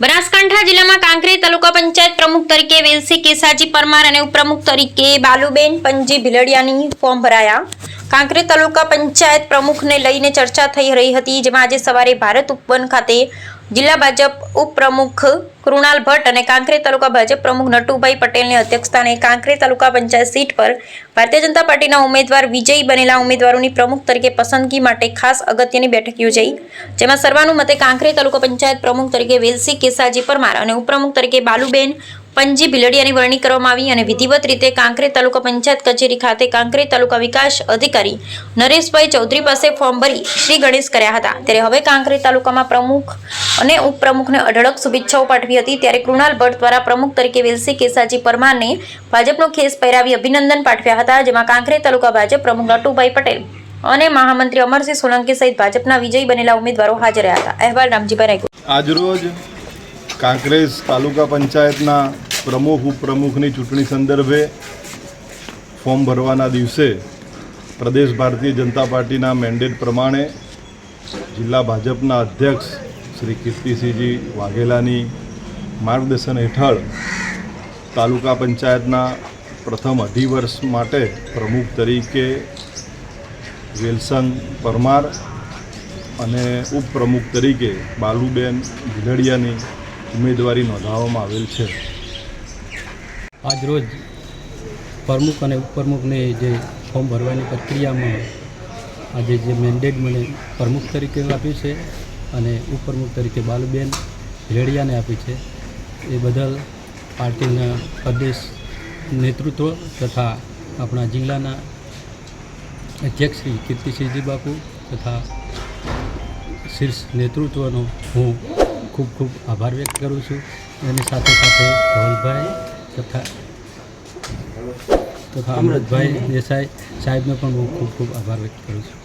બનાસકાંઠા જિલ્લામાં કાંકરેજ તાલુકા પંચાયત પ્રમુખ તરીકે વેલસી કેસાજી પરમાર અને ઉપપ્રમુખ તરીકે બાલુબેન પંજી ભીલડિયાની ફોર્મ ભરાયા। કાંકરેજ તાલુકા પંચાયત પ્રમુખને લઈને ચર્ચા થઈ રહી હતી, જેમાં આજે સવારે ભારત ઉપવન ખાતે જિલ્લા ભાજપ ઉપપ્રમુખ કૃણાલ ભટ્ટ અને કાંકરેજ તાલુકા ભાજપ પ્રમુખ નટુભાઈ પટેલની અધ્યક્ષસ્થાને કાંકરેજ તાલુકા પંચાયત સીટ પર ભારતીય જનતા પાર્ટીના ઉમેદવાર વિજયી બનેલા ઉમેદવારોની પ્રમુખ તરીકે પસંદગી માટે ખાસ અગત્યની બેઠક યોજાઈ, જેમાં સર્વાનુમતે કાંકરેજ તાલુકા પંચાયત પ્રમુખ તરીકે વેલસી કેસાજી પરમાર અને ઉપપ્રમુખ તરીકે બાલુબેન પંજી ભીલડિયાની વરણી કરવામાં આવી અને વિધિવત રીતે કાંકરેજ તાલુકા પંચાયત કચેરી ખાતે કાંકરેજ તાલુકા વિકાસ અધિકારી નરેશભાઈ ચૌધરી પાસે ફોર્મ ભરી શ્રી ગણેશ કર્યા હતા। ત્યારે હવે કાંકરેજ તાલુકામાં પ્રમુખ અને ઉપપ્રમુખને અઢળક શુભેચ્છાઓ પાઠવી હતી। ત્યારે કૃણાલ ભટ્ટ દ્વારા પ્રમુખ તરીકે વેલસી કેસાજી પરમારને ભાજપનો ખેસ પહેરાવી અભિનંદન પાઠવ્યા હતા, જેમાં કાંકરેજ તાલુકા ભાજપ પ્રમુખ નટુભાઈ પટેલ અને મહામંત્રી અમરસિંહ સોલંકી સહિત ભાજપના વિજયી બનેલા ઉમેદવારો હાજર રહ્યા હતા। અહેવાલ રામજીભાઈ રાયગુર। આજરોજ કાંકરેજ તાલુકા પંચાયતના પ્રમુખ ઉપપ્રમુખની ચૂંટણી સંદર્ભે ફોર્મ ભરવાના દિવસે પ્રદેશ ભારતીય જનતા પાર્ટીના મેન્ડેટ પ્રમાણે જિલ્લા ભાજપના અધ્યક્ષ શ્રી કીર્તિસિંહજી વાઘેલાની માર્ગદર્શન હેઠળ તાલુકા પંચાયતના પ્રથમ અઢી વર્ષ માટે પ્રમુખ તરીકે વેલસંગ પરમાર અને ઉપપ્રમુખ તરીકે બાલુબેન ભીલડિયાની ઉમેદવારી નોંધાવવામાં આવેલ છે। આજરોજ પ્રમુખ અને ઉપપ્રમુખને જે ફોર્મ ભરવાની પ્રક્રિયામાં આજે જે મેન્ડેટ મને પ્રમુખ તરીકે આપ્યું છે અને ઉપપ્રમુખ તરીકે બાલુબેન ભીલડિયાને આપી છે, એ બદલ પાર્ટીના પ્રદેશ નેતૃત્વ તથા આપણા જિલ્લાના અધ્યક્ષ શ્રી કીર્તિસિંહજી બાપુ તથા શીર્ષ નેતૃત્વનો હું ખૂબ ખૂબ આભાર વ્યક્ત કરું છું। એની સાથે સાથે ધવલભાઈ તથા અમૃતભાઈ દેસાઈ સાહેબનો પણ હું ખૂબ ખૂબ આભાર વ્યક્ત કરું છું।